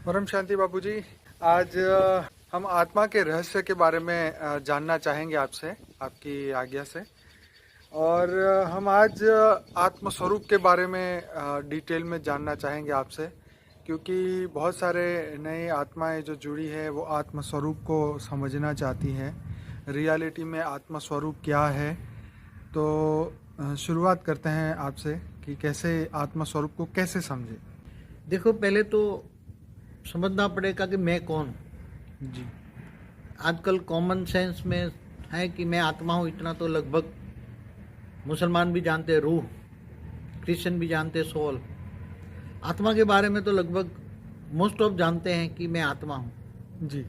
परम शांति बाबूजी, आज हम आत्मा के रहस्य के बारे में जानना चाहेंगे आपसे, आपकी आज्ञा से। और हम आज आत्म स्वरूप के बारे में डिटेल में जानना चाहेंगे आपसे, क्योंकि बहुत सारे नए आत्माएं जो जुड़ी है वो आत्म स्वरूप को समझना चाहती हैं। रियलिटी में आत्म स्वरूप क्या है, तो शुरुआत करते हैं आपसे कि कैसे आत्म स्वरूप को कैसे समझे। देखो, पहले तो समझना पड़ेगा कि मैं कौन हूँ। जी। आजकल कॉमन सेंस में है कि मैं आत्मा हूँ, इतना तो लगभग मुसलमान भी जानते हैं, रूह, क्रिश्चियन भी जानते हैं, सोल। आत्मा के बारे में तो लगभग मोस्ट ऑफ जानते हैं कि मैं आत्मा हूँ। जी।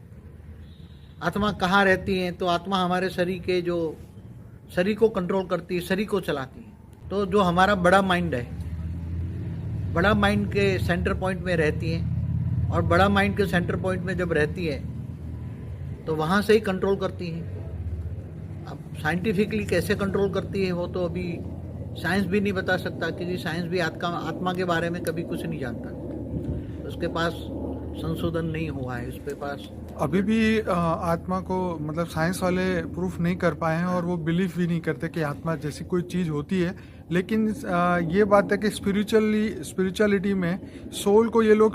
आत्मा कहाँ रहती है? तो आत्मा हमारे शरीर को कंट्रोल करती है, शरीर को चलाती है। तो जो हमारा बड़ा माइंड है, बड़ा माइंड के सेंटर पॉइंट में रहती है, और बड़ा माइंड के सेंटर पॉइंट में जब रहती है तो वहाँ से ही कंट्रोल करती है। अब साइंटिफिकली कैसे कंट्रोल करती है वो तो अभी साइंस भी नहीं बता सकता, क्योंकि साइंस भी आत्मा के बारे में कभी कुछ नहीं जानता। उसके पास संशोधन नहीं हुआ है, उसके पास अभी भी आत्मा को मतलब साइंस वाले प्रूफ नहीं कर पाए हैं, और वो बिलीव भी नहीं करते कि आत्मा जैसी कोई चीज़ होती है। लेकिन ये बात है कि स्पिरिचुअलिटी में सोल को ये लोग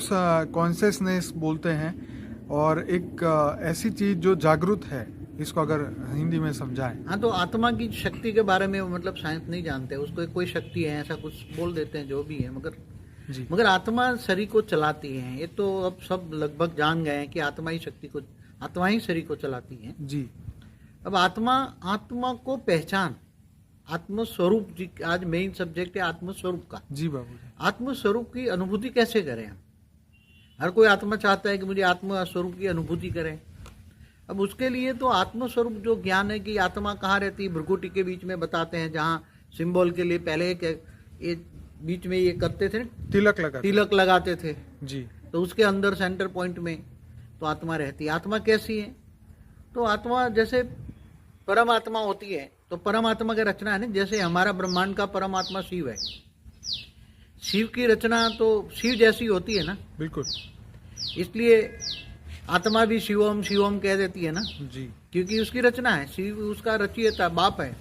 कॉन्शियसनेस बोलते हैं, और एक ऐसी चीज़ जो जागरूक है, इसको अगर हिंदी में समझाएं। हाँ, तो आत्मा की शक्ति के बारे में मतलब साइंस नहीं जानते, उसको कोई शक्ति है ऐसा कुछ बोल देते हैं, जो भी है। मगर आत्मा शरीर को चलाती है, ये तो अब सब लगभग जान गए हैं कि आत्मा ही शरीर को चलाती है। जी। अब आत्मा को पहचान, आत्मस्वरूप जी, आज मेन सब्जेक्ट है आत्मस्वरूप का। जी बाबूजी। आत्मस्वरूप की अनुभूति कैसे करें हम? हर कोई आत्मा चाहता है कि मुझे आत्मस्वरूप की अनुभूति करें। अब उसके लिए तो आत्मस्वरूप जो ज्ञान है कि आत्मा कहाँ रहती है, भ्रुकुटी के बीच में बताते हैं, जहाँ सिंबल के लिए पहले ये बीच में ये करते थे, तिलक लगाते थे। जी। तो उसके अंदर सेंटर पॉइंट में तो आत्मा रहती है। आत्मा कैसी है? तो आत्मा जैसे परमात्मा होती है, तो परमात्मा की रचना है ना, जैसे हमारा ब्रह्मांड का परमात्मा शिव है। शिव की रचना तो शिव जैसी होती है ना, बिल्कुल। इसलिए आत्मा भी शिवम शिवम कह देती है ना। जी। क्योंकि उसकी रचना है, शिव उसका रचयिता बाप है।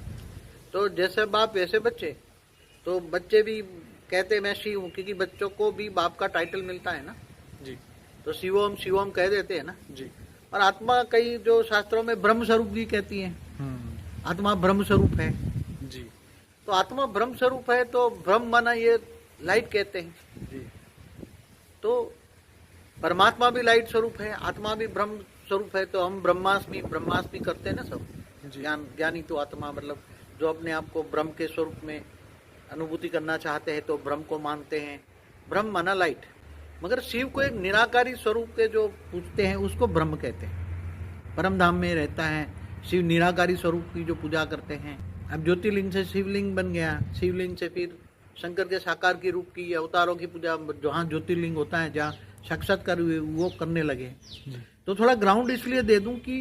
तो जैसे बाप वैसे बच्चे, तो बच्चे भी कहते मैं शिव हूँ, क्योंकि बच्चों को भी बाप का टाइटल मिलता है ना। जी। तो शिवम शिवम कह देते हैं ना। जी। और आत्मा कई जो शास्त्रों में ब्रह्म स्वरूप भी कहती है, आत्मा ब्रह्म स्वरूप है। जी। तो आत्मा ब्रह्म स्वरूप है, तो ब्रह्म माना ये लाइट कहते हैं। जी। तो परमात्मा भी लाइट स्वरूप है, आत्मा भी ब्रह्म स्वरूप है। तो हम ब्रह्मास्मि करते हैं ना सब। ज्ञानी तो आत्मा मतलब जो अपने आप को ब्रह्म के स्वरूप में अनुभूति करना चाहते हैं, तो ब्रह्म को मानते हैं। ब्रह्म माना लाइट। मगर शिव को एक निराकारी स्वरूप के जो पूजते हैं उसको ब्रह्म कहते हैं। परम धाम में रहता है शिव, निराकारी स्वरूप की जो पूजा करते हैं। अब ज्योतिर्लिंग से शिवलिंग बन गया, शिवलिंग से फिर शंकर के साकार की रूप की अवतारों की पूजा, जहाँ ज्योतिर्लिंग होता है, जहाँ साक्षात्कार हुए, वो करने लगे। तो थोड़ा ग्राउंड इसलिए दे दूं कि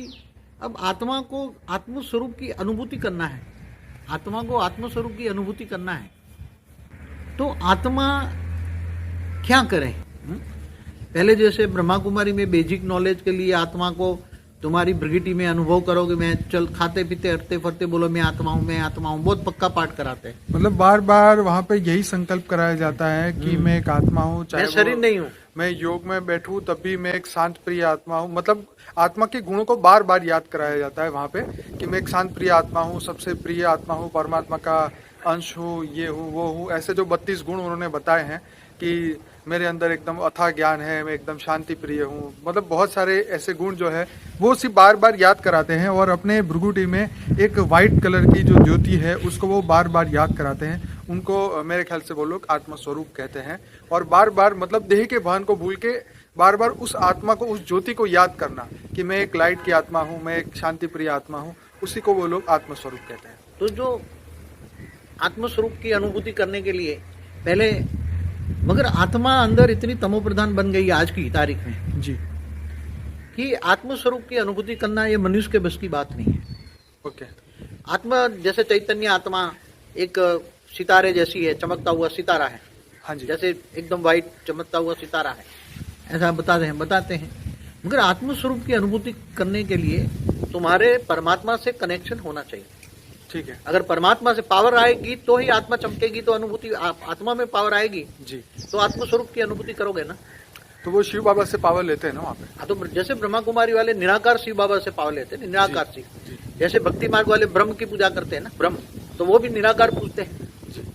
अब आत्मा को आत्मस्वरूप की अनुभूति करना है, आत्मा को आत्मस्वरूप की अनुभूति करना है। तो आत्मा क्या करे? पहले जैसे ब्रह्मा कुमारी में बेसिक नॉलेज के लिए आत्मा को तुम्हारी प्रकृति में अनुभव करोगे, मैं चल खाते पीते हटते फरते बोलो मैं आत्मा हूँ, मैं आत्मा हूँ, बहुत पक्का पाठ कराते हैं। मतलब बार बार वहाँ पे यही संकल्प कराया जाता है कि मैं एक आत्मा हूँ, मैं शरीर नहीं हूँ। मैं योग में बैठूं तब भी मैं एक शांत प्रिय आत्मा हूँ। मतलब आत्मा के गुणों को बार बार याद कराया जाता है वहाँ पे कि मैं एक शांत प्रिय आत्मा हूँ, सबसे प्रिय आत्मा हूँ, परमात्मा का अंश हूँ, ये हूँ वो हूँ। ऐसे जो 32 गुण उन्होंने बताए हैं कि मेरे अंदर एकदम अथाह ज्ञान है, मैं एकदम शांति प्रिय हूँ। मतलब बहुत सारे ऐसे गुण जो है वो सिर्फ बार बार याद कराते हैं, और अपने भ्रुकुटी में एक वाइट कलर की जो ज्योति है उसको वो बार बार याद कराते हैं। उनको मेरे ख्याल से वो लोग आत्मस्वरूप कहते हैं। और बार बार मतलब देह के भान को भूल के बार बार उस आत्मा को, उस ज्योति को याद करना कि मैं एक लाइट की आत्मा हूँ, मैं एक शांति प्रिय आत्मा हूँ, उसी को वो लोग आत्मस्वरूप कहते हैं। तो जो आत्मस्वरूप की अनुभूति करने के लिए पहले, मगर आत्मा अंदर इतनी तमोप्रधान बन गई आज की तारीख में जी कि आत्मस्वरूप की अनुभूति करना ये मनुष्य के बस की बात नहीं है। ओके। आत्मा जैसे चैतन्य आत्मा एक सितारे जैसी है, चमकता हुआ सितारा है। हाँ जी। जैसे एकदम वाइट चमकता हुआ सितारा है। ऐसा बताते हैं। मगर आत्मस्वरूप की अनुभूति करने के लिए तुम्हारे परमात्मा से कनेक्शन होना चाहिए। ठीक है अगर परमात्मा से पावर आएगी तो ही आत्मा चमकेगी, तो अनुभूति आत्मा में पावर आएगी जी। तो आत्मस्वरूप की अनुभूति करोगे ना। तो वो शिव बाबा से पावर लेते हैं ना वहाँ पे? हाँ, तो जैसे ब्रह्मा कुमारी वाले निराकार शिव बाबा से पावर लेते हैं, निराकार शिव। जी। जैसे भक्ति मार्ग वाले ब्रह्म की पूजा करते हैं ना, ब्रह्म, तो वो भी निराकार पूजते हैं।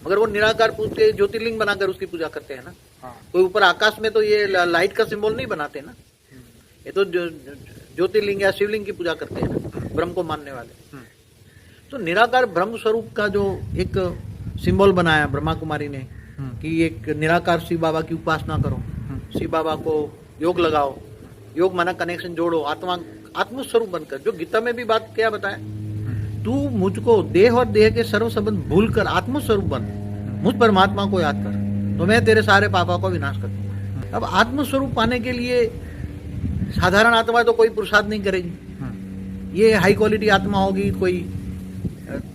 मगर वो निराकार पूजते ज्योतिर्लिंग बनाकर उसकी पूजा करते हैं ना। हाँ। कोई ऊपर आकाश में तो ये लाइट का सिंबल नहीं बनाते ना, ये तो ज्योतिर्लिंग या शिवलिंग की पूजा करते हैं ना ब्रह्म को मानने वाले। तो निराकार ब्रह्म स्वरूप का जो एक सिंबल बनाया ब्रह्मा कुमारी ने कि एक निराकार शिव बाबा की उपासना करो, शिव बाबा को योग लगाओ, योग माना कनेक्शन जोड़ो आत्मस्वरूप बनकर। जो गीता में भी बात क्या बताया, तू मुझको देह और देह के सर्व संबंध भूल कर आत्मस्वरूप बन, मुझ परमात्मा को याद कर, तो मैं तेरे सारे पापों का विनाश कर दूंगा। अब आत्मस्वरूप पाने के लिए साधारण आत्मा तो कोई पुरुषार्थ नहीं करेगी, ये हाई क्वालिटी आत्मा होगी, कोई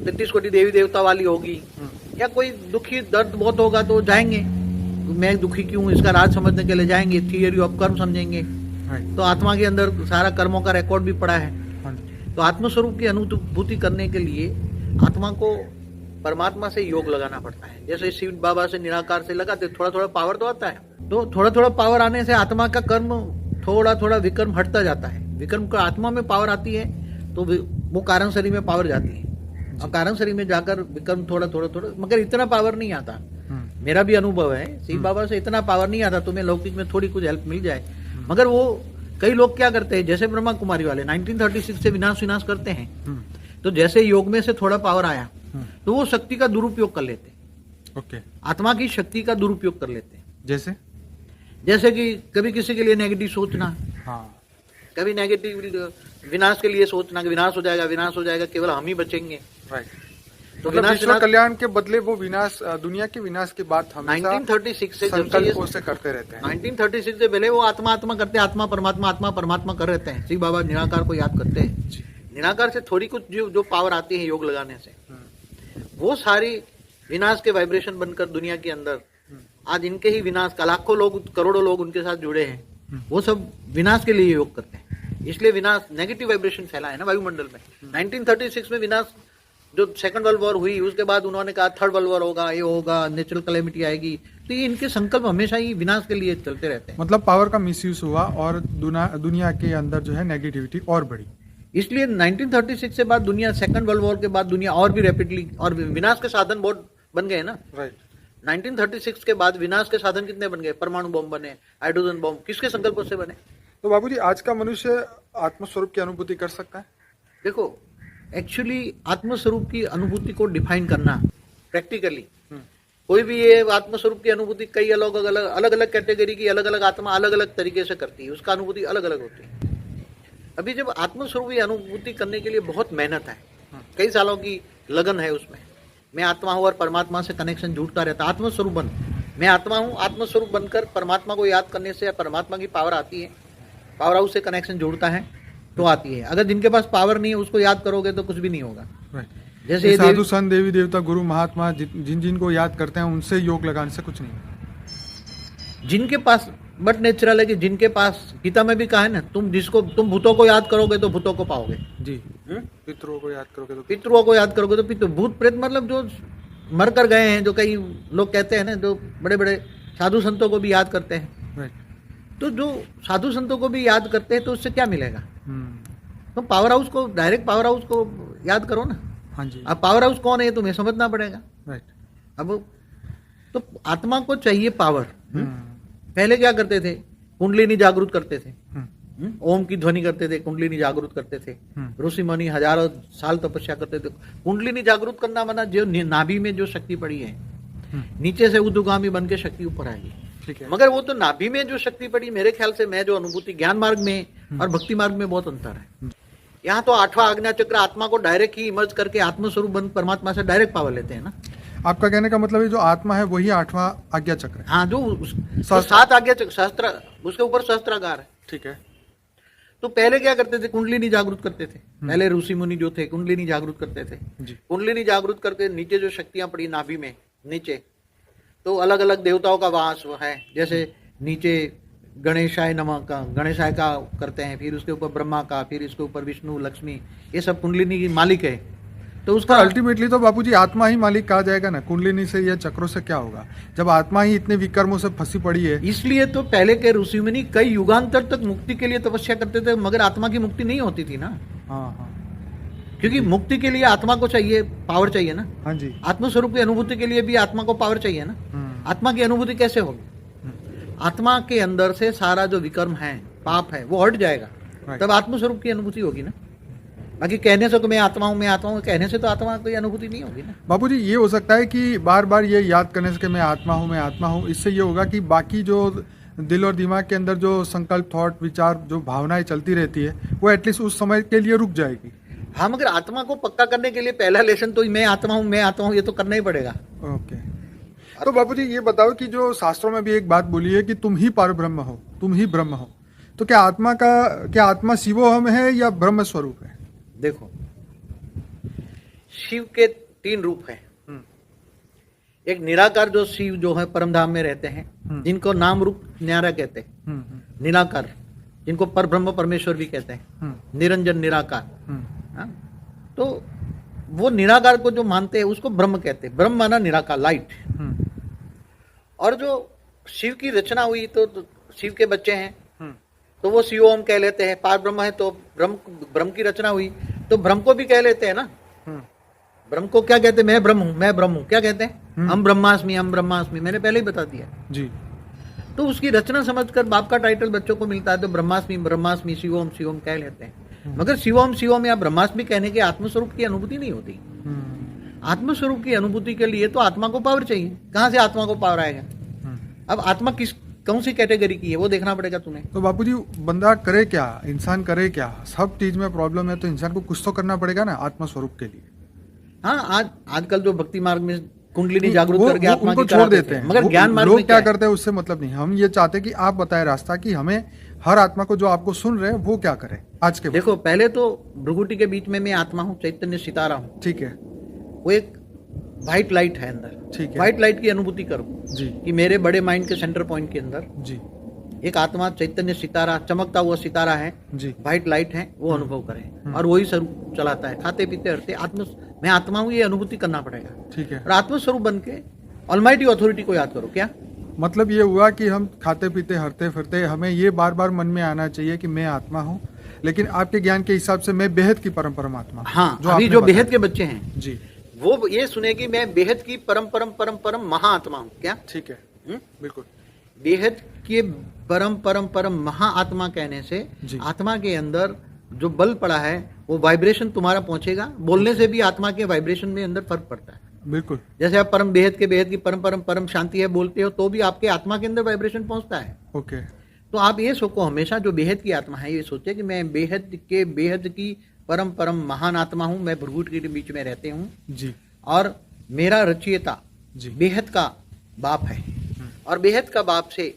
33 कोटि देवी देवता वाली होगी, या कोई दुखी दर्द बहुत होगा तो जाएंगे, मैं दुखी क्यों इसका राज समझने के लिए जाएंगे, थियरी ऑफ कर्म समझेंगे। तो आत्मा के अंदर सारा कर्मों का रिकॉर्ड भी पड़ा है। तो आत्मस्वरूप की अनुभूति करने के लिए आत्मा को परमात्मा से योग लगाना पड़ता है। जैसे शिव बाबा से निराकार से लगाते थोड़ा थोड़ा पावर तो आता है, तो थोड़ा थोड़ा पावर आने से आत्मा का कर्म थोड़ा थोड़ा विकर्म हटता जाता है। विकर्म का आत्मा में पावर आती है तो वो कारण शरीर में पावर जाती है, और कारण शरीर में जाकर विकर्म थोड़ा थोड़ा थोड़ा, मगर इतना पावर नहीं आता। मेरा भी अनुभव है, शिव बाबा से इतना पावर नहीं आता, तुम्हें लौकिक में थोड़ी कुछ हेल्प मिल जाए। मगर वो कई लोग क्या करते हैं, जैसे ब्रह्मा कुमारी वाले 1936 से विनाश करते हैं, तो जैसे योग में से थोड़ा पावर आया तो वो शक्ति का दुरुपयोग कर लेते हैं। ओके। आत्मा की शक्ति का दुरुपयोग कर लेते हैं। जैसे कि कभी किसी के लिए नेगेटिव सोचना, हाँ। कभी नेगेटिव विनाश के लिए सोचना कि विनाश हो जाएगा, केवल हम ही बचेंगे। राइट। तो मतलब विश्व कल्याण के बदले वो विनाश, दुनिया के विनाश की बात हमेशा 1936 से संकल्पों से करते रहते हैं। 1936 से पहले वो आत्मा करते, आत्मा परमात्मा कर रहते हैं। शिव बाबा निराकार को याद करते हैं। निराकार से थोड़ी कुछ जो पावर आती है योग लगाने से, वो सारी विनाश के वाइब्रेशन बनकर दुनिया के अंदर आज इनके ही विनाश का लाखों लोग, करोड़ों लोग उनके साथ जुड़े हैं, वो सब विनाश के लिए योग करते हैं। इसलिए विनाश नेगेटिव वाइब्रेशन फैला है ना वायुमंडल में। 1936 में विनाश, जो सेकंड वर्ल्ड वॉर हुई, उसके बाद उन्होंने कहा थर्ड वर्ल्ड वॉर होगा, ये होगा, नेचुरल कैलेमिटी आएगी, तो ये इनके संकल्प हमेशा ही विनाश के लिए चलते रहते हैं। मतलब पावर का मिसयूज हुआ और दुनिया के अंदर जो है नेगेटिविटी और बढ़ी। इसलिए 1936 से बाद दुनिया, सेकंड वर्ल्ड वॉर के बाद दुनिया और भी रैपिडली, और विनाश के साधन बहुत बन गए ना। राइट। 1936 के बाद विनाश के साधन कितने बन गए, परमाणु बम बने, हाइड्रोजन बम, किसके संकल्प से बने। तो बाबूजी, आज का मनुष्य आत्मस्वरूप की अनुभूति कर सकता है? देखो, एक्चुअली आत्मस्वरूप की अनुभूति को डिफाइन करना प्रैक्टिकली, कोई भी ये आत्मस्वरूप की अनुभूति कई अलग अलग कैटेगरी की अलग अलग आत्मा अलग अलग तरीके से करती है, उसका अनुभूति अलग अलग होती है। अभी जब आत्मस्वरूप की अनुभूति करने के लिए बहुत मेहनत है, कई सालों की लगन है उसमें। मैं आत्मा हूँ और परमात्मा से कनेक्शन जुड़ता रहता। आत्मस्वरूप बन, मैं आत्मा हूँ, आत्मस्वरूप बनकर परमात्मा को याद करने से परमात्मा की पावर आती है, पावर हाउस से कनेक्शन जुड़ता है तो आती है। अगर जिनके पास पावर नहीं है उसको याद करोगे तो कुछ भी नहीं होगा। जैसे साधु संत, देवी देवता, गुरु महात्मा, जिनको याद करते हैं उनसे योग लगाने से कुछ नहीं। जिनके पास, बट नेचुरल है कि जिनके पास, गीता में भी कहा है ना, तुम भूतों को याद करोगे तो भूतों को पाओगे जी। पितरों को याद करोगे तो पितरों को याद करोगे तो पितृ, भूत प्रेत मतलब जो मर कर गए हैं, जो कई लोग कहते हैं ना, जो बड़े बड़े साधु संतों को भी याद करते हैं। तो जो साधु संतों को भी याद करते हैं तो उससे क्या मिलेगा? तो पावर हाउस को, डायरेक्ट पावर हाउस को याद करो ना। हाँ जी। अब पावर हाउस कौन है तुम्हें समझना पड़ेगा। राइट। अब तो आत्मा को चाहिए पावर। पहले क्या करते थे, कुंडलिनी जागृत करते थे, ओम की ध्वनि करते थे, कुंडलिनी जागृत करते थे। ऋषि मुनि हजारों साल तपस्या करते थे। कुंडलिनी जागृत करना माना जो नाभि में जो शक्ति पड़ी है, नीचे से ऊर्ध्वगामी बन के शक्ति ऊपर आएगी। ठीक है। मगर वो तो नाभि में जो शक्ति पड़ी, मेरे ख्याल से मैं जो अनुभूति, ज्ञान मार्ग में और भक्ति मार्ग में बहुत अंतर है। यहाँ तो 8वां आज्ञा चक्र आत्मा को डायरेक्ट ही इमर्ज करके आत्मस्वरूप बन परमात्मा से डायरेक्ट पावर लेते हैं ना। आपका कहने का मतलब है जो आत्मा है वही 8वां आज्ञा चक्र है। हाँ, जो 7 आज्ञा चक्र, सहस्त्र, उसके ऊपर सहस्त्रागार है। ठीक है। तो पहले क्या करते थे, कुंडलिनी जागृत करते थे। पहले ऋषि मुनि जो थे कुंडलिनी जागृत करते थे। कुंडलिनी जागृत करके नीचे जो शक्तियां पड़ी नाभि में नीचे, तो अलग अलग देवताओं का वास है। जैसे नीचे गणेशाय नमः का, गणेशाय का करते हैं, फिर उसके ऊपर ब्रह्मा का, फिर इसके ऊपर विष्णु लक्ष्मी, ये सब कुंडलिनी की मालिक है। तो उसका अल्टीमेटली तो बापूजी आत्मा ही मालिक कहा जाएगा ना, कुंडलिनी से या चक्रों से क्या होगा जब आत्मा ही इतने विकर्मों से फंसी पड़ी है। इसलिए तो पहले के ऋषि मुनि कई युगांतर तक मुक्ति के लिए तपस्या करते थे, मगर आत्मा की मुक्ति नहीं होती थी ना। हाँ हाँ क्योंकि मुक्ति के लिए आत्मा को चाहिए, पावर चाहिए ना। हाँ जी। आत्मस्वरूप की अनुभूति के लिए भी आत्मा को पावर चाहिए ना। आत्मा की अनुभूति कैसे होगी? आत्मा के अंदर से सारा जो विकर्म है, पाप है, वो हट जाएगा, तब आत्मस्वरूप की अनुभूति होगी ना। बाकी कहने से तो मैं आत्मा हूँ, मैं आत्मा हूँ, कहने से तो आत्मा की अनुभूति नहीं होगी ना। बापूजी ये हो सकता है कि बार बार ये याद करने से कि मैं आत्मा हूँ, मैं आत्मा हूँ, इससे ये होगा कि बाकी जो दिल और दिमाग के अंदर जो संकल्प, थॉट, विचार, जो भावनाएं चलती रहती है वो एटलीस्ट उस समय के लिए रुक जाएगी। हाँ, मगर आत्मा को पक्का करने के लिए पहला लेसन तो मैं आत्मा हूँ, मैं आत्मा हूँ, ये तो करना ही पड़ेगा। ओके। तो बापूजी ये बताओ कि जो शास्त्रों में भी एक बात बोली है कि तुम ही परब्रह्म हो, तुम ही ब्रह्म हो, तो क्या आत्मा शिवोहम है या ब्रह्म स्वरूप है? देखो, शिव के 3 रूप हैं। एक निराकार जो शिव जो है परमधाम में रहते हैं, जिनको नाम रूप न्यारा कहते हैं, निराकार, जिनको परब्रह्म परमेश्वर भी कहते हैं, निरंजन निराकार। हाँ? तो वो निराकार को जो मानते हैं उसको ब्रह्म कहते हैं। ब्रह्म माना निराकार, लाइट। और जो शिव की रचना हुई तो शिव के बच्चे हैं तो वो शिवोम कह लेते हैं। पार ब्रह्म है तो ब्रह्म की रचना हुई तो ब्रह्म को भी कह लेते हैं ना। ब्रह्म को क्या कहते हैं? मैं ब्रह्म हूं, मैं ब्रह्म हूं। क्या कहते हैं? हम ब्रह्मास्मि, हम ब्रह्मास्मि। मैंने पहले ही बता दिया जी। तो उसकी रचना समझकर बाप का टाइटल बच्चों को मिलता है तो ब्रह्मास्मि, ब्रह्मास्मि, शिवोम, शिवोम कह लेते हैं। मगर शिवोम, शिवोम या ब्रह्मास्मि कहने के आत्मस्वरूप की अनुभूति नहीं होती। आत्मस्वरूप की अनुभूति के लिए तो आत्मा को पावर चाहिए। कहां से आत्मा को पावर आएगा? अब आत्मा कौन सी कैटेगरी की है वो देखना पड़ेगा तुम्हें। तो बापूजी बंदा करे क्या, इंसान करे क्या? सब चीज में प्रॉब्लम है तो इंसान को कुछ तो करना पड़ेगा ना आत्मा स्वरूप के लिए। हाँ, आजकल जो भक्ति मार्ग में कुंडलिनी जागरूक करके आत्मा उनको की छोड़ देते हैं, मगर ज्ञान मार्ग लोग में क्या है? करते हैं उससे मतलब नहीं। हम ये चाहते हैं कि आप बताएं रास्ता कि हमें हर आत्मा को जो आपको सुन रहे हैं वो क्या करे आज के। देखो, पहले तो भ्रुकुटी के बीच में मैं आत्मा हूँ, चैतन्य सितारा हूँ। ठीक है। वो एक व्हाइट लाइट है अंदर। ठीक है। व्हाइट लाइट की अनुभूति करो जी कि मेरे बड़े माइंड के सेंटर पॉइंट के अंदर जी एक आत्मा, चैतन्य सितारा, चमकता हुआ सितारा है, जी व्हाइट लाइट है, वो अनुभव करें और वही स्वरूप चलाता है। खाते पीते हरते मैं आत्मा हूँ, ये अनुभूति करना पड़ेगा। ठीक है। और आत्मस्वरूप बन के ऑलमाइटी अथॉरिटी को याद करो। क्या मतलब ये हुआ कि हम खाते पीते हरते फिरते हमें ये बार बार मन में आना चाहिए कि मैं आत्मा हूँ, लेकिन आपके ज्ञान के हिसाब से मैं बेहद की परम परमात्मा। हाँ, अभी जो बेहद के बच्चे हैं जी, वो ये सुने कि मैं बेहद की परम परम परम परम महाआत्मा हूँ। क्या? ठीक है, बिल्कुल। बेहद के परम परम परम महाआत्मा कहने से आत्मा के अंदर जो बल पड़ा है वो वाइब्रेशन तुम्हारा पहुंचेगा। बोलने से भी आत्मा के वाइब्रेशन में अंदर फर्क पड़ता है। बिल्कुल। जैसे आप परम बेहद की परम परम परम शांति है बोलते हो तो भी आपके आत्मा के अंदर वाइब्रेशन पहुंचता है। ओके। तो आप ये सोचो हमेशा, जो बेहद की आत्मा है ये सोचे कि मैं बेहद की परम परम महान आत्मा हूँ। मैं भ्रुकुट के बीच में रहते हूँ जी, और मेरा रचयिता बेहद का बाप है और बेहद का बाप से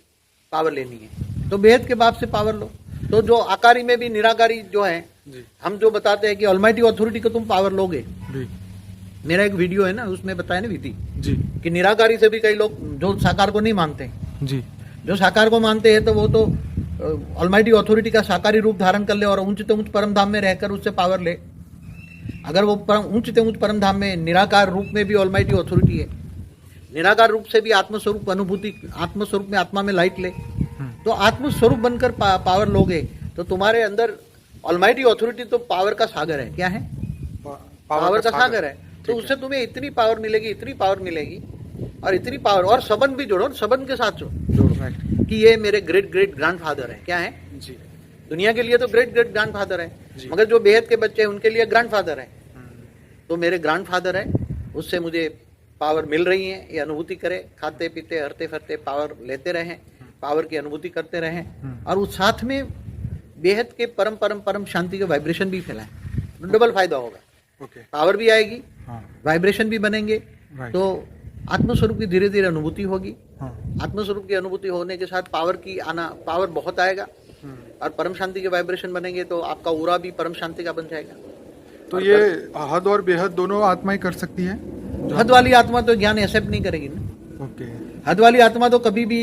पावर लेनी है तो बेहद के बाप से पावर लो। तो जो आकारी में भी निराकारी जो है जी, हम जो बताते हैं कि ऑलमाइटी अथॉरिटी को तुम पावर लोगे। जी, मेरा एक वीडियो है ना, उसमें बताया ना विधि जी, कि निराकारी से भी कई लोग जो साकार को नहीं मानते, जी, जो साकार को मानते हैं तो वो तो ऑलमाइटी अथॉरिटी का साकारी रूप धारण कर ले और ऊंच से ऊंच परम धाम में रहकर उससे पावर ले। अगर वो ऊंच से ऊंच परम धाम में निराकार रूप में भी ऑलमाइटी अथॉरिटी है, निराकार रूप से भी आत्मस्वरूप अनुभूति, आत्मस्वरूप में आत्मा में लाइट ले, तो आत्मस्वरूप बनकर पावर लोगे तो तुम्हारे अंदर ऑलमाइटी अथॉरिटी तो पावर का सागर है। क्या है? पावर का सागर है। तो उससे तुम्हें इतनी पावर मिलेगी, इतनी पावर मिलेगी और इतनी पावर, और संबंध भी जोड़ो, संबंध के साथ जोड़ो कि ये मेरे ग्रेट ग्रेट ग्रैंडफादर है। क्या है? जी। दुनिया के लिए तो ग्रेट ग्रेट ग्रैंडफादर है, मगर जो बेहद के बच्चे हैं उनके लिए ग्रैंडफादर है। तो मेरे ग्रैंडफादर है, उससे मुझे पावर मिल रही है, ये अनुभूति करे। खाते पीते हरते फरते पावर लेते रहें, पावर की अनुभूति करते रहें और उस साथ में बेहद के परम परम परम शांति के वाइब्रेशन भी फैलाएं। डबल फायदा होगा। ओके। पावर भी आएगी, वाइब्रेशन भी बनेंगे, तो आत्मस्वरूप की धीरे धीरे अनुभूति होगी। आत्मस्वरूप की अनुभूति होने के साथ पावर बहुत आएगा और परम शांति के वाइब्रेशन बनेंगे तो आपका उरा भी परम शांति का बन जाएगा। तो ये हद और बेहद दोनों आत्माएं कर सकती है। हद वाली आत्मा तो ज्ञान एक्सेप्ट नहीं करेगी ना। ओके। हद वाली आत्मा तो कभी भी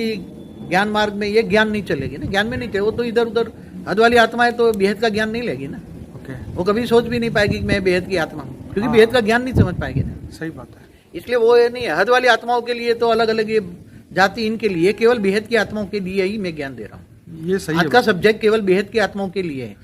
ज्ञान मार्ग में ये ज्ञान नहीं चलेगी ना, ज्ञान में नहीं चले, वो तो इधर उधर हद वाली आत्मा है तो बेहद का ज्ञान नहीं लेगी ना, ओके, वो कभी सोच भी नहीं पाएगी कि मैं बेहद की आत्मा हूँ, क्योंकि हाँ। बेहद का ज्ञान नहीं समझ पाएगी ना। सही बात है। इसलिए वो ये नहीं है, हद वाली आत्माओं के लिए तो अलग अलग ये जाति, इनके लिए केवल बेहद की आत्माओं के लिए ही मैं ज्ञान दे रहा हूँ। ये सही आज है का बात। सब्जेक्ट केवल बेहद की आत्माओं के लिए है।